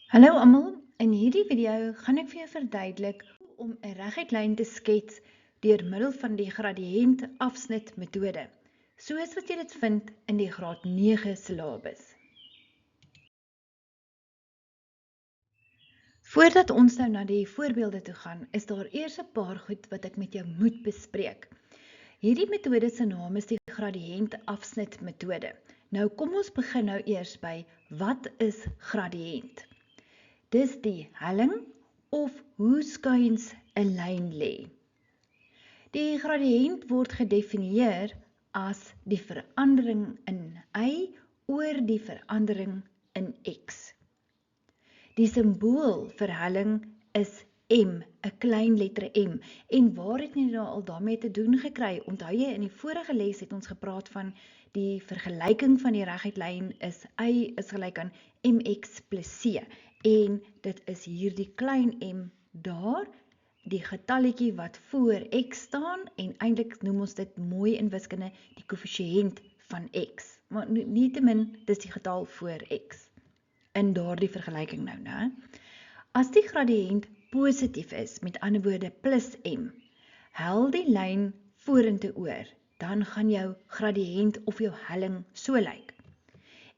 Hallo almal, in hierdie video gaan ek vir jou verduidelik hoe om 'n reguit lyn te skets deur middel van die gradiënt afsnit metode, soos wat jy dit vind in die graad 9 syllabus. Voordat ons nou na die voorbeelde toe gaan, is daar eers 'n paar goed wat ek met jou moet bespreek. Hierdie metode se naam is die gradiënt afsnit metode. Nou kom ons begin nou eers by wat is gradiënt? Dis die helling of hoe skuins 'n lyn lê. Die gradiënt word gedefinieer as die verandering in y oor die verandering in x. Die simbool vir helling is m, 'n klein letter m. En waar het jy nou al daarmee te doen gekry? Onthou jy, in die vorige les het ons gepraat van die vergelyking van die reguit lyn is y is gelyk aan mx plus c. En dit is hier die klein m daar, die getalletjie wat voor x staan, en eintlik noem ons dit mooi in wiskunde die koëffisiënt van x. Maar nietemin, dis die getal voor x in daardie vergelyking nou, né? As die gradiënt positief is, met ander woorde plus m, hel die lyn vorentoe oor, dan gaan jou gradiënt of jou helling so lyk.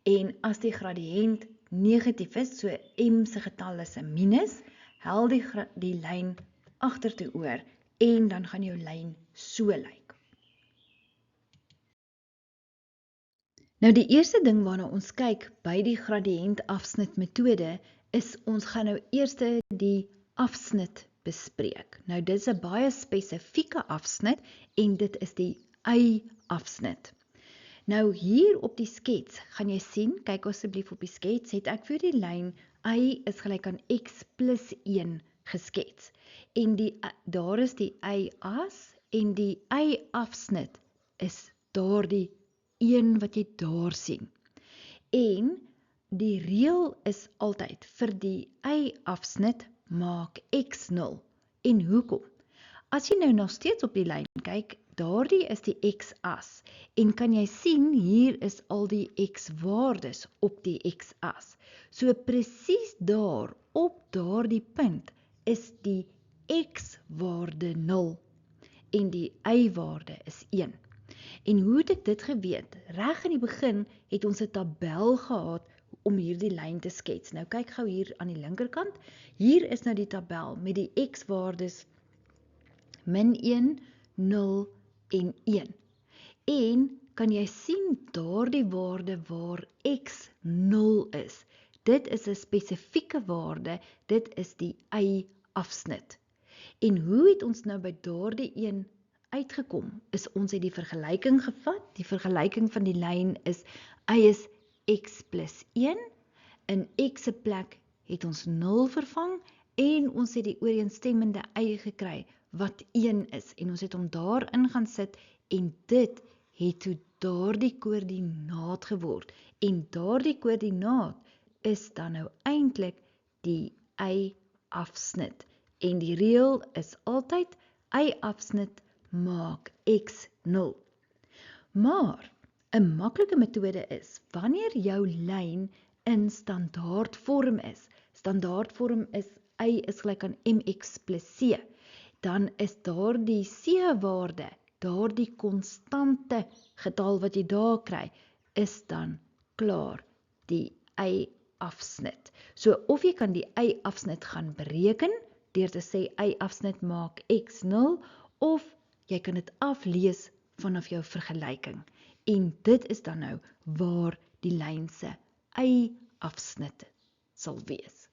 En as die gradiënt negatief is, so m se getal is 'n minus, hel die lyn agtertoe oor en dan gaan jou lyn so lyk. Nou die eerste ding waarna ons kyk by die gradiënt afsnit metode is ons gaan nou eers die afsnit bespreek. Nou dit is 'n baie spesifieke afsnit en dit is die y-afsnit. Nou hier op die skets gaan jy sien, kyk asseblief op die skets, het ek vir die lyn y is gelyk aan x plus 1 geskets. En daar is die y-as en die y-afsnit is daardie een wat jy daar sien. En die reël is altyd vir die y-afsnit maak x 0. En hoekom? As jy nou nog steeds op die lyn kyk, daardie is die x-as. En kan jy sien, hier is al die x-waardes op die x-as. So presies daar, op daardie punt, is die x-waarde 0 en die y-waarde is 1. En hoe het ek dit geweet? Reg in die begin het ons 'n tabel gehad om hierdie lyn te skets. Nou kyk gou hier aan die linkerkant. Hier is nou die tabel met die x-waardes min 1, 0 en 1. En kan jy sien daardie waarde waar x 0 is? Dit is 'n spesifieke waarde, dit is die y-afsnit. En hoe het ons nou by daardie een uitgekom? Is ons het die vergelyking gevat. Die vergelyking van die lyn is y is x plus 1. In x se plek het ons 0 vervang en ons het die ooreenstemmende y gekry wat 1 is. En ons het hom daarin gaan sit en dit het toe daardie koördinaat geword. En daardie koördinaat is dan nou eintlik die y-afsnit. En die reël is altyd y-afsnit maak x 0. Maar 'n maklike metode is, wanneer jou lyn in standaardvorm is, standaardvorm is y is gelyk aan mx plus c, dan is daardie c-waarde, daardie konstante getal wat jy daar kry, is dan klaar die y-afsnit. So of jy kan die y-afsnit gaan bereken, deur te sê y-afsnit maak x 0, of jy kan dit aflees vanaf jou vergelyking. En dit is dan nou waar die lyn se y-afsnit sal wees.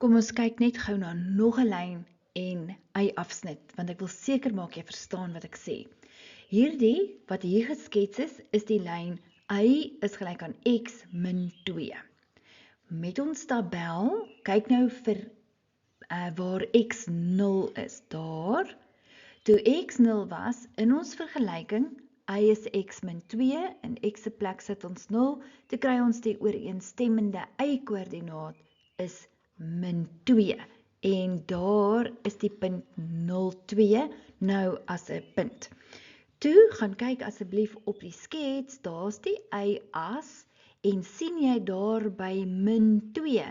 Kom ons kyk net gou na nog 'n lyn en y-afsnit, want ek wil seker maak jy verstaan wat ek sê. Hierdie wat hier geskets is die lyn y is gelyk aan x min 2. Met ons tabel, kyk nou vir waar x 0 is. Daar, toe x 0 was, in ons vergelyking, y is x min 2, in x se plek sit ons 0, toe kry ons die ooreenstemmende y-koördinaat is min 2. En daar is die punt 0,2 nou as 'n punt. Toe gaan kyk asseblief op die skets, daar's die y-as En sien jy daar by min 2,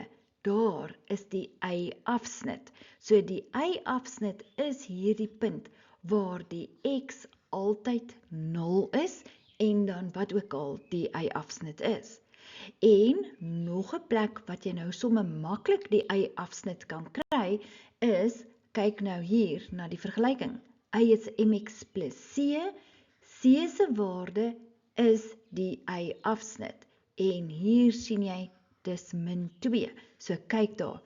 daar is die y-afsnit. So die y-afsnit is hierdie punt waar die x altyd 0 is en dan wat ook al die y-afsnit is. En nog 'n plek wat jy nou sommer maklik die y-afsnit kan kry, is, kyk nou hier na die vergelyking. Y is mx plus c, c se waarde is die y-afsnit. En hier sien jy, dis min 2. So kyk daar,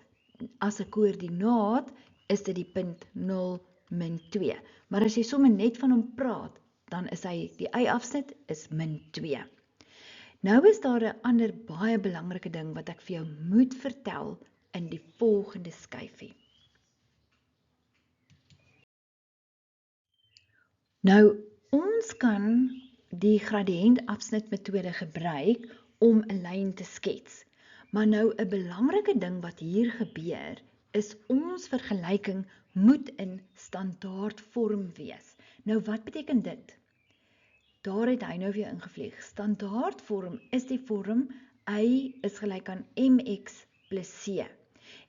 as 'n koördinaat is dit die punt 0, min 2. Maar as jy sommer net van hom praat, dan is hy, die y-afsnit is min 2. Nou is daar 'n ander baie belangrike ding wat ek vir jou moet vertel in die volgende skyfie. Nou, ons kan die gradiëntafsnitmetode gebruik om 'n lyn te skets. Maar nou 'n belangrike ding wat hier gebeur, is ons vergelyking moet in standaardvorm wees. Nou wat beteken dit? Daar het hy nou weer ingevlieg. Standaardvorm is die vorm y is gelyk aan mx plus c.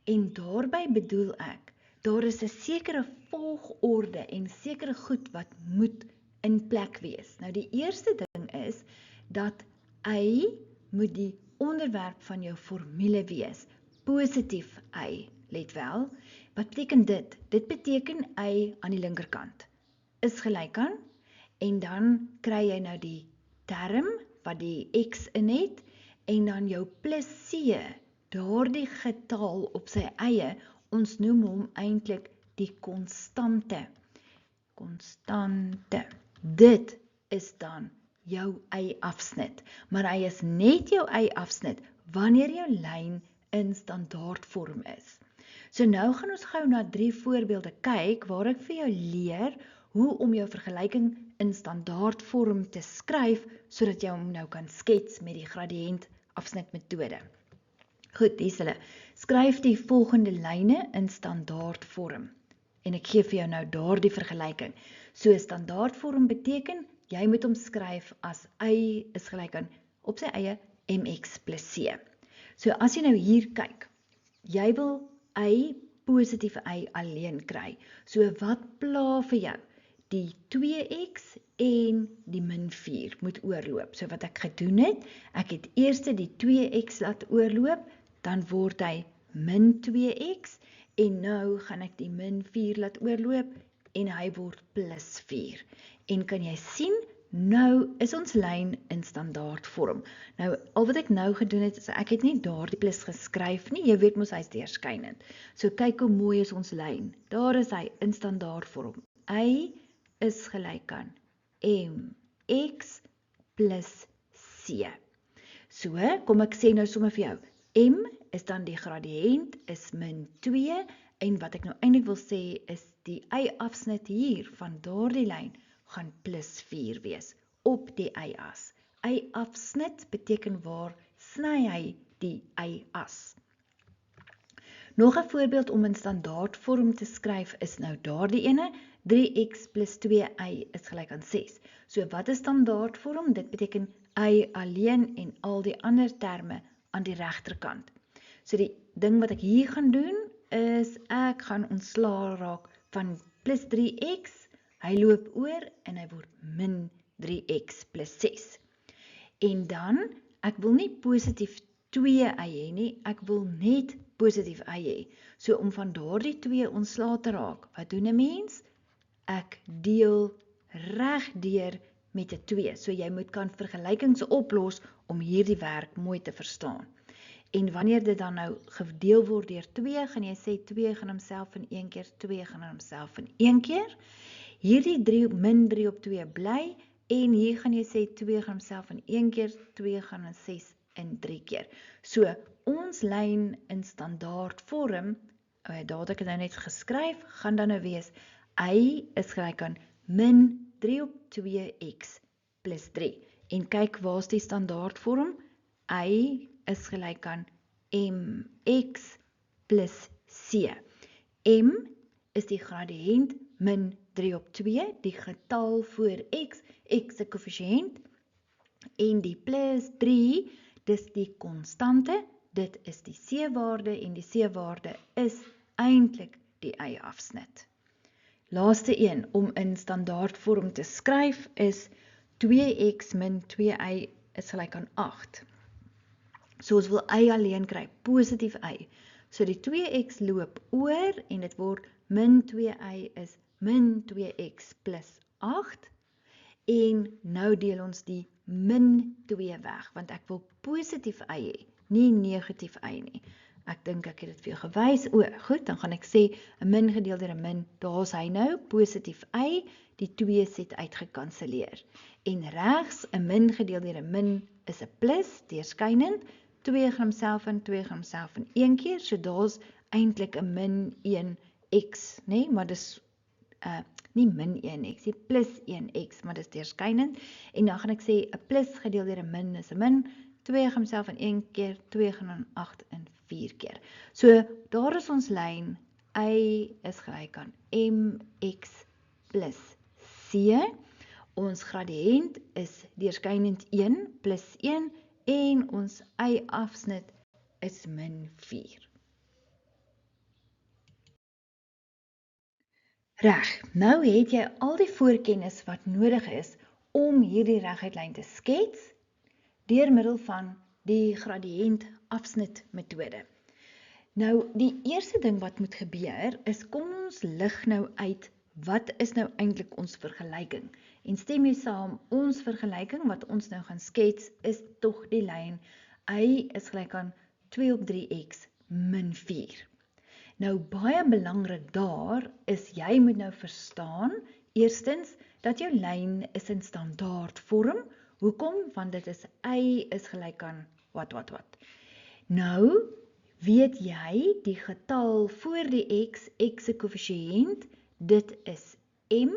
En daarby bedoel ek, daar is 'n sekere volgorde en sekere goed wat moet in plek wees. Nou die eerste ding is, dat y moet die onderwerp van jou formule wees. Positief y, let wel. Wat beteken dit? Dit beteken y aan die linkerkant is gelyk aan, en dan kry jy nou die term wat die x in het, en dan jou plus c, daardie getal op sy eie, ons noem hom eintlik die konstante. Konstante. Dit is dan jou y-afsnit, maar hy is net jou y-afsnit wanneer jou lyn in standaardvorm is. So nou gaan ons gou na 3 voorbeelde kyk waar ek vir jou leer hoe om jou vergelyking in standaardvorm te skryf sodat jy hom nou kan skets met die gradiëntafsnitmetode. Goed, hier's hulle. Skryf die volgende lyne in standaardvorm. En ek gee vir jou nou daardie vergelyking. So standaardvorm beteken, jy moet hom skryf as y is gelyk aan op sy eie mx plus c. So as jy nou hier kyk, jy wil y, positiewe y alleen kry. So wat pla vir jou? Die 2x en die min 4 moet oorloop. So wat ek gedoen het, ek het eers die 2x laat oorloop, dan word hy min 2x, en nou gaan ek die min 4 laat oorloop, en hy word plus 4. En kan jy sien, nou is ons lyn in standaardvorm. Nou, al wat ek nou gedoen het, is ek het nie daar die plus geskryf nie, jy weet mos hy is deurskynend. So kyk hoe mooi is ons lyn. Daar is hy in standaardvorm. Y is gelyk aan mx plus c. So, kom ek sê nou sommer vir jou, m is dan die gradiënt, is min 2, en wat ek nou eintlik wil sê, is die y-afsnit hier, van daardie lyn, gaan plus 4 wees, op die y-as. Y-afsnit beteken waar sny hy die y-as. Nog 'n voorbeeld om in standaardvorm te skryf is nou daardie ene, 3x plus 2y is gelyk aan 6. So wat is standaardvorm? Dit beteken y alleen en al die ander terme aan die regterkant. So die ding wat ek hier gaan doen, is ek gaan ontslaa raak van plus 3x, hy loop oor en hy word min 3x plus 6. En dan, ek wil nie positief 2y hê nie, ek wil net positief y hê. So om van daardie 2 ontslae te raak, wat doen 'n mens? Ek deel regdeur met 'n 2. So jy moet kan vergelykings oplos om hierdie werk mooi te verstaan. En wanneer dit dan nou gedeel word deur 2, gaan jy sê 2 gaan homself in 1 keer, 2 gaan homself in 1 keer. Hierdie 3 min 3 op 2 bly, en hier gaan jy sê 2 gaan homself in 1 keer, 2 gaan in 6 in 3 keer. So, ons lyn in standaardvorm, daar het ek dit nou net geskryf, gaan dan nou wees, y is gelyk aan min 3 op 2x plus 3. En kyk, waar is die standaardvorm? Y is gelyk aan mx plus c. M is die gradiënt min 3 op 2, die getal voor x se koëffisiënt, en die plus 3, dis die konstante, dit is die C-waarde en die C-waarde is eintlik die y-afsnit. Laaste een om in standaardvorm te skryf is 2x min 2y is gelyk aan 8. So ons wil y alleen kry, positief y. So die 2x loop oor en dit word min 2y is min 2x plus 8. En nou deel ons die min 2 weg, want ek wil positief y hê, nie negatief y nie. Ek dink ek het dit vir jou gewys. Goed, dan gaan ek sê, 'n min gedeel deur 'n min, daar's hy nou, positief y, die 2 het uitgekanseleer. En regs, 'n min gedeel deur 'n min is 'n plus, deurskynend, 2 gaan homself in, 2 gaan homself in 1 keer, so daar's eintlik 'n min 1x, nee, maar dis nie min 1x, die plus 1x, maar dis deurskynend, en dan gaan ek sê, 'n plus gedeel deur 'n min is 'n min, 2 gaan homself in 1 keer, 2 gaan in 8 in 4 keer. So, daar is ons lyn, y is gelyk aan mx plus c, ons gradiënt is deurskynend 1 plus 1, en ons y-afsnit is min 4. Reg, nou het jy al die voorkennis wat nodig is om hierdie reguitlyn te skets deur middel van die gradiënt-afsnit metode. Nou, die eerste ding wat moet gebeur is, kom ons lig nou uit, wat is nou eintlik ons vergelyking? En stem jy saam, ons vergelyking wat ons nou gaan skets, is tog die lyn, y is gelyk aan 2 op 3x min 4. Nou, baie belangrik daar is, jy moet nou verstaan, eerstens, dat jou lyn is in standaardvorm. Hoekom? Want dit is y is gelyk aan wat. Nou, weet jy, die getal voor die x se koëffisiënt, dit is m,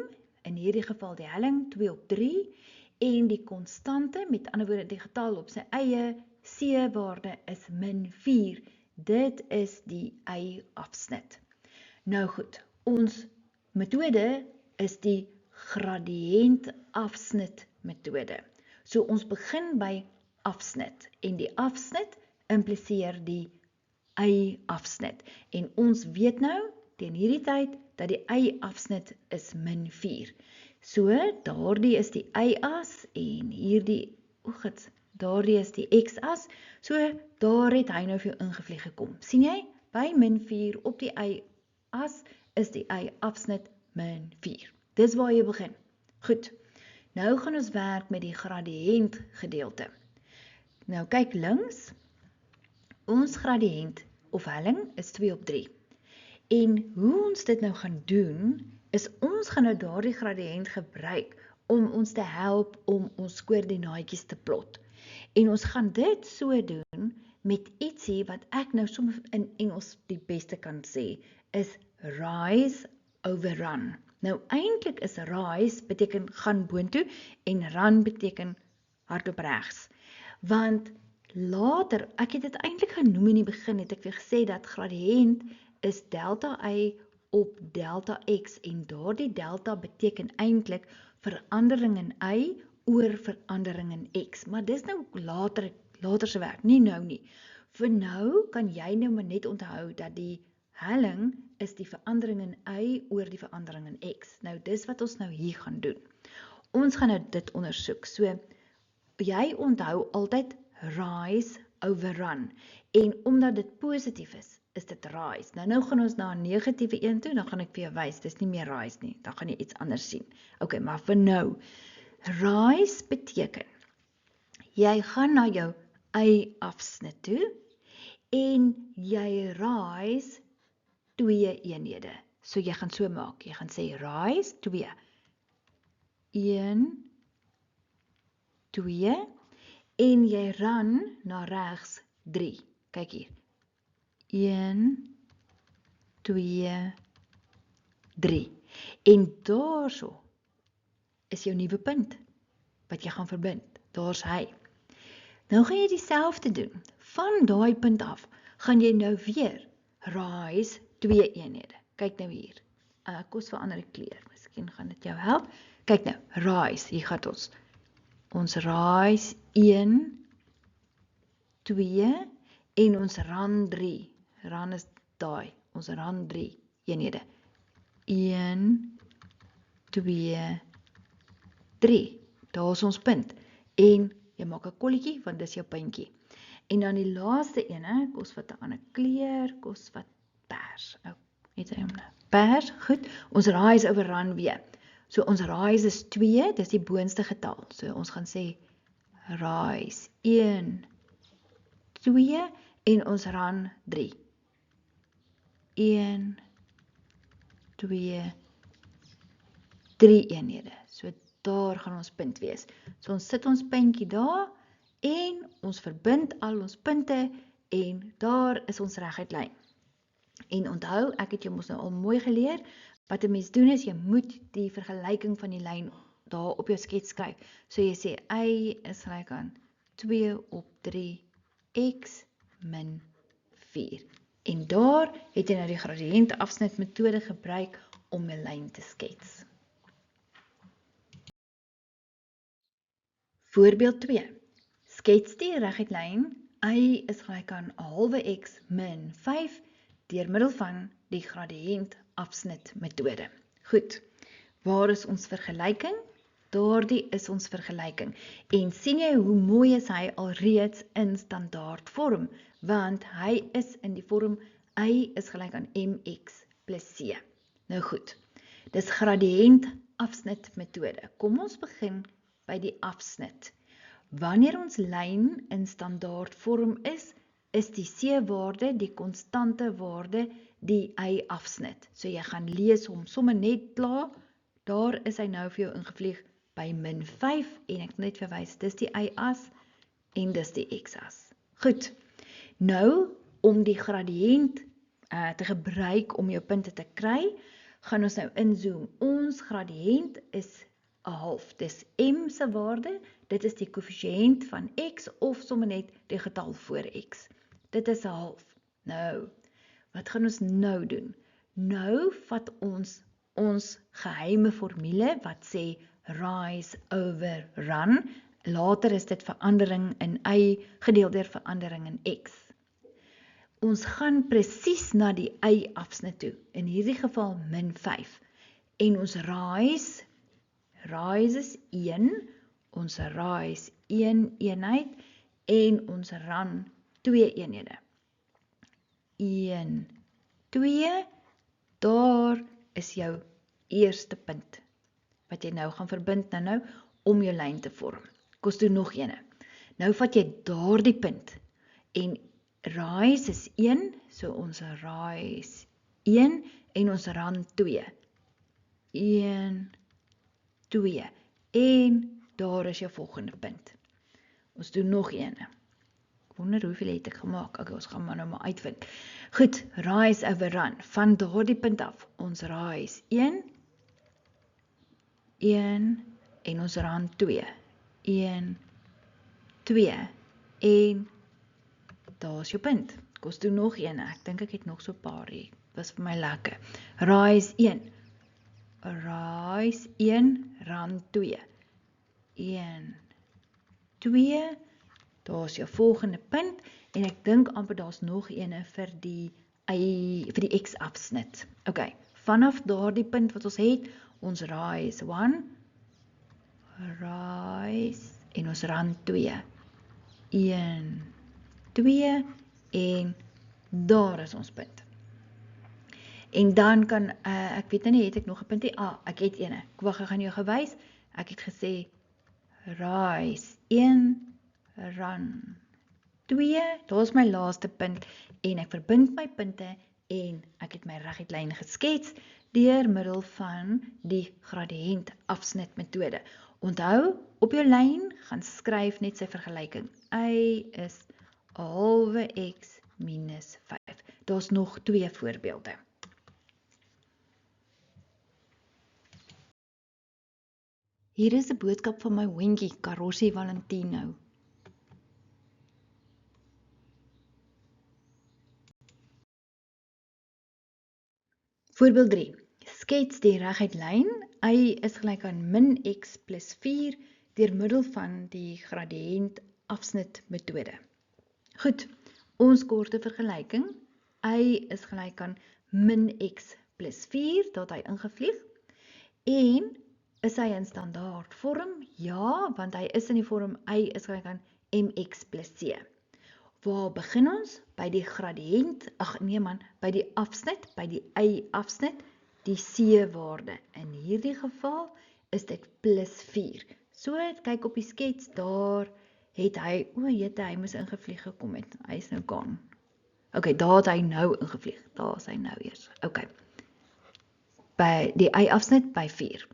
in hierdie geval die helling, 2 op 3, en die konstante, met ander woorde die getal op sy eie c-waarde is min 4, dit is die y-afsnit. Nou goed, ons metode is die gradiënt-afsnit metode. So ons begin by afsnit, en die afsnit impliseer die y-afsnit. En ons weet nou, teen hierdie tyd, dat die y-afsnit is min 4. So, daardie is die y-as, en hierdie, daardie is die x-as, so daar het hy nou vir jou ingevlieg gekom. Sien jy? By min 4 op die y-as is die y-afsnit min 4. Dis waar jy begin. Goed, nou gaan ons werk met die gradiënt gedeelte. Nou kyk links, ons gradiënt of helling is 2 op 3. En hoe ons dit nou gaan doen, is ons gaan nou daardie gradiënt gebruik om ons te help om ons koördinaatjies te plot. En ons gaan dit so doen met ietsie wat ek nou soms in Engels die beste kan sê, is rise over run. Nou eintlik is rise beteken gaan boontoe en run beteken hardop regs. Want later, ek het dit eintlik genoem in die begin, het ek weer gesê dat gradiënt is delta y op delta x, en daardie delta beteken eintlik verandering in y oor verandering in x. Maar dis nou later se werk, nie nou nie. Vir nou kan jy nou maar net onthou dat die helling is die verandering in y oor die verandering in x. Nou dis wat ons nou hier gaan doen. Ons gaan nou dit ondersoek. So, jy onthou altyd rise over run. En omdat dit positief is dit rise. Nou gaan ons na 'n negatiewe een toe, dan gaan ek vir jou wys, dis nie meer rise nie, dan gaan jy iets anders sien. Ok, maar vir nou, rise beteken, jy gaan na jou y-afsnit toe, en jy rise 2 eenhede. So jy gaan so maak, jy gaan sê rise 2, 1, 2, en jy run na regs 3. Kyk hier. 1, 2, 3. En daarso is jou nuwe punt wat jy gaan verbind. Daar's hy. Nou gaan jy dieselfde doen. Van daai punt af gaan jy nou weer rise 2 eenhede. Kyk nou hier. Kos verander die kleur. Miskien gaan dit jou help. Kyk nou, rise. Hier gaan ons rise 1, 2 en ons rand 3. Rand is daai, ons rand 3 eenhede. 1, 2, 3. Daar is ons punt. En jy maak 'n kolletjie, want dis jou puntjie. En dan die laaste ene, kos wat 'n ander kleur, kos wat pers. Oh, het hy hom nou? Pers, goed. Ons rise oor rand weer. So ons rise is 2, dis die boonste getal. So ons gaan sê rise 1, 2 en ons rand 3. 1, 2, 3 eenhede. So daar gaan ons punt wees. So ons sit ons puntjie daar en ons verbind al ons punte en daar is ons reguit lyn. En onthou, ek het jou mos nou al mooi geleer, wat 'n mens doen is, jy moet die vergelyking van die lyn daar op jou skets skryf. So jy sê, y is gelyk aan 2 op 3x min 4. En daar het jy nou die gradiënte afsnitmetode gebruik om 'n lyn te skets. Voorbeeld 2. Skets die reguit lyn y is gelyk aan 1/2 x min 5 deur middel van die gradiënt afsnitmetode. Goed, waar is ons vergelyking? Daardie is ons vergelyking. En sien jy hoe mooi is hy alreeds in standaard vorm, want hy is in die vorm y is gelyk aan mx plus c. Nou goed, dis gradiënt afsnitmetode. Kom ons begin by die afsnit. Wanneer ons lyn in standaard vorm is die c-waarde die konstante waarde die y-afsnit. So jy gaan lees hom sommer net klaar, daar is hy nou vir jou ingevlieg by min 5 en ek net verwys, dis die y-as en dis die x-as. Goed, nou om die gradiënt te gebruik om jou punte te kry, gaan ons nou inzoom. Ons gradiënt is 1/2, dis m se waarde, dit is die koëffisiënt van x of sommer net die getal voor x. Dit is 1/2. Nou, wat gaan ons nou doen? Nou vat ons geheime formule wat sê rise over run. Later is dit verandering in y gedeel deur verandering in x. Ons gaan presies na die y-afsnit toe, in hierdie geval min 5. En ons rise is 1, ons rise 1 eenheid en ons run 2 eenhede. 1, 2, daar is jou eerste punt, wat jy nou gaan verbind nou om jou lyn te vorm. Kom doen nog ene. Nou vat jy daardie punt, en rise is 1, so ons rise 1, en ons run 2. 1, 2, en daar is jou volgende punt. Ons doen nog ene. Ek wonder hoeveel het ek gemaak. Okay, ons gaan maar nou maar uitvind. Goed, rise over run. Van daardie punt af, ons rise 1, en ons run 2. 1, 2, en daar is jou punt. Ons doen nog ene. Ek dink ek het nog so 'n paar hier. Was vir my lekker. Rise 1. Rise 1, run 2. 1, 2, daar is jou volgende punt, en ek dink amper daar is nog ene vir die x-afsnit. Ok, vanaf daardie punt wat ons het, ons rise 1, rise, en ons run 2. 1, 2, en daar is ons punt. En dan kan, ek weet nie, het ek nog 'n punt hier? Ek het ene. Wag, ek gaan jou gewys. Ek het gesê, rise 1, run 2, daar is my laaste punt, en ek verbind my punte, en ek het my reguit lyn geskets, deur middel van die gradiënt afsnitmetode. Onthou, op jou lyn, gaan skryf net sy vergelyking. Y is 1/2 x minus 5. Daar is nog 2 voorbeelde. Hier is 'n boodskap van my hondjie, Karossie Valentino. Voorbeeld 3. Skets die reguit lyn. Y is gelyk aan min x plus 4 deur middel van die gradiënt afsnitmetode. Goed, ons korte vergelyking, y is gelyk aan min x plus 4, dat hy ingevlieg, en is hy in standaard vorm? Ja, want hy is in die vorm y is gelyk aan mx plus c. Waar begin ons? By die gradiënt, by die afsnit, by die y-afsnit, die c-waarde. In hierdie geval is dit plus 4. So, kyk op die skets, daar het hy, hy moes ingevlieg gekom het, hy is nou gone. Ok, daar het hy nou ingevlieg, daar is hy nou eers. Ok, by die y-afsnit by 4.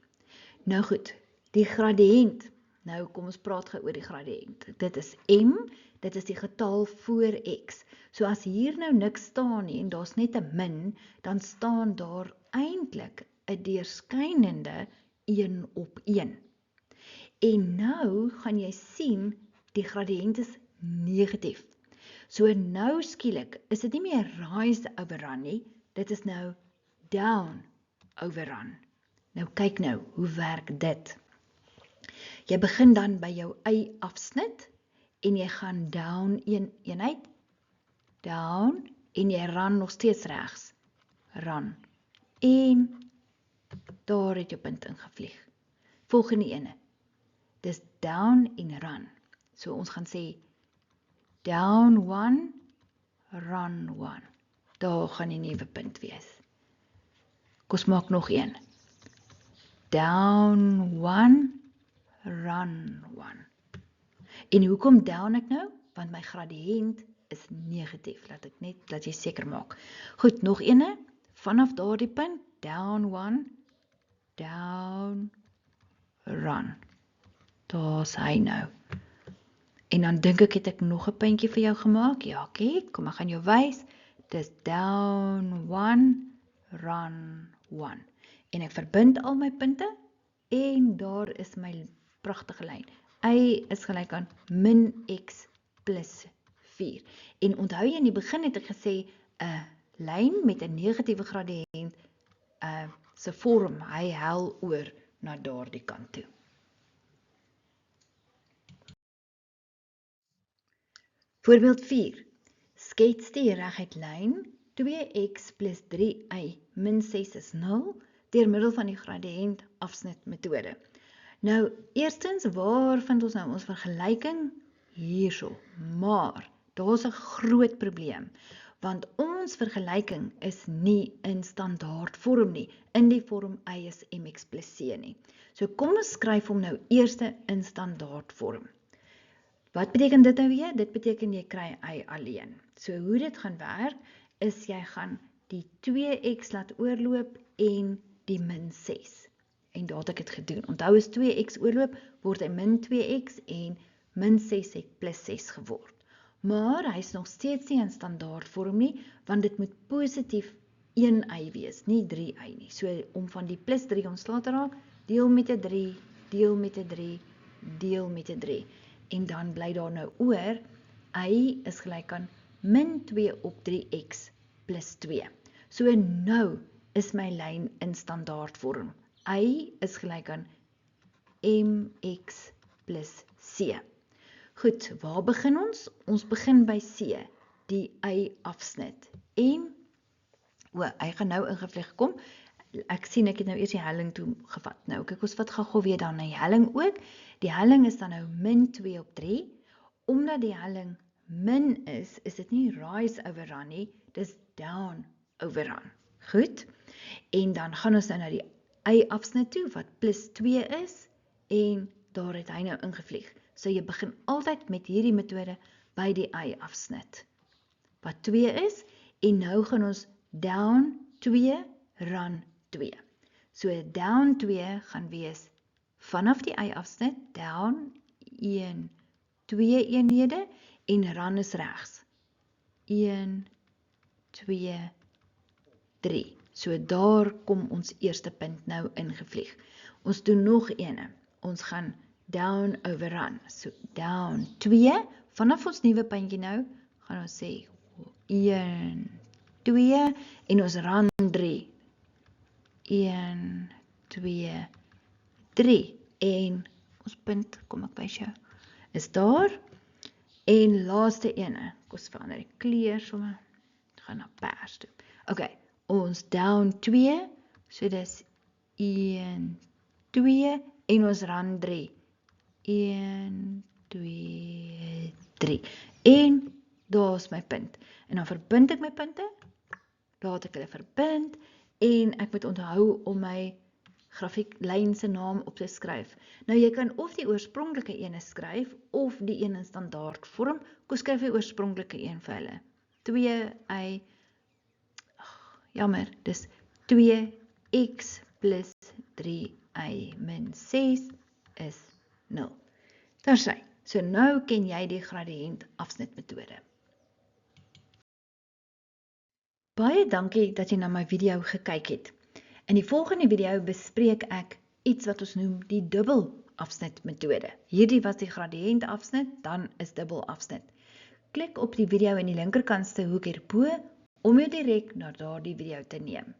Nou goed, die gradiënt, nou kom ons praat gou oor die gradiënt. Dit is m, dit is die getal voor x. So as hier nou niks staan nie, en daar's net 'n min, dan staan daar eintlik 'n deurskynende 1 op 1. En nou gaan jy sien, die gradiënt is negatief. So nou skielik, is dit nie meer rise over run nie, dit is nou down over run. Nou kyk nou, hoe werk dit? Jy begin dan by jou y-afsnit, en jy gaan down eenheid, down, en jy run nog steeds regs, run, en daar het jou punt ingevlieg. Volgende ene, dis down en run, so ons gaan sê, down 1, run 1, daar gaan die nuwe punt wees. Kom ons maak nog een, down 1, run 1. En hoekom down ek nou? Want my gradiënt is negatief, laat jy seker maak. Goed, nog ene, vanaf daardie punt, down 1, down, run. Daar's hy nou. En dan dink ek, het ek nog 'n puntjie vir jou gemaak? Ja, kyk, kom ek gaan jou wys. Dis down 1, run 1. En ek verbind al my punte, en daar is my pragtige lyn. Y is gelyk aan min x plus 4. En onthou jy, in die begin het ek gesê, 'n lyn met 'n negatiewe gradiënt, se vorm, hy hel oor na daardie kant toe. Voorbeeld 4. Skets die reguit lyn 2x plus 3y min 6 is 0 deur middel van die gradiënt afsnit metode. Nou, eerstens, waar vind ons nou ons vergelyking? Hierso, maar daar's 'n groot probleem, want ons vergelyking is nie in standaard vorm nie, in die vorm y is mx plus c nie. So kom ons skryf hom nou eers in standaard vorm. Wat beteken dit nou weer? Dit beteken jy kry y alleen. So hoe dit gaan werk, is jy gaan die 2x laat oorloop en die min 6. En daar het ek het gedoen. Onthou as 2x oorloop, word hy min 2x en min 6 het plus 6 geword. Maar hy is nog steeds nie in standaard vorm nie, want dit moet positief 1y wees, nie 3y nie. So om van die plus 3 ontslae te raak, deel met 'n 3, deel met 'n 3, deel met 'n 3. En dan bly daar nou oor, y is gelyk aan min 2 op 3x plus 2. So nou is my lyn in standaard vorm. Y is gelyk aan mx plus c. Goed, waar begin ons? Ons begin by c, die y-afsnit. En, hy gaan nou ingevlieg kom. Ek sien ek het nou eers die helling toe gevat. Nou, kyk, ons vat gou weer dan die helling ook. Die helling is dan nou min 2 op 3. Omdat die helling min is dit nie rise over run nie, dis down over run. Goed, en dan gaan ons nou na die y-afsnit toe, wat plus 2 is, en daar het hy nou ingevlieg. So jy begin altyd met hierdie metode by die y-afsnit, wat 2 is, en nou gaan ons down 2, run 2. So down 2 gaan wees vanaf die y-afsnit, down 1, 2 eenhede, en run is regs. 1, 2, 3. So daar kom ons eerste punt nou ingevlieg. Ons doen nog ene. Ons gaan down over run. So down 2, vanaf ons nuwe puntjie nou, gaan ons sê 1, 2, en ons run 3. 1, 2, 3. En ons punt, kom ek wys jou, is daar. En laaste ene, ek ons verander die kleur sommer, gaan na pers toe. Ok, ons down 2, so dis 1, 2, en ons run 3. 1, 2, 3. En daar is my punt. En dan verbind ek my punte, daar het ek hulle verbind, en ek moet onthou om my grafieklyn se naam op te skryf. Nou jy kan of die oorspronklike ene skryf, of die een in standaard vorm. Kom skryf die oorspronklike een vir hulle. 2y, jammer, dis 2x plus 3y min 6 is 0. Tersy, so nou ken jy die gradiënt afsnitmetode. Baie dankie dat jy na my video gekyk het. In die volgende video bespreek ek iets wat ons noem die dubbel afsnitmetode. Hierdie was die gradiënt afsnit, dan is dubbel afsnit. Klik op die video in die linkerkantste hoek hierbo om jou direk na daardie video te neem.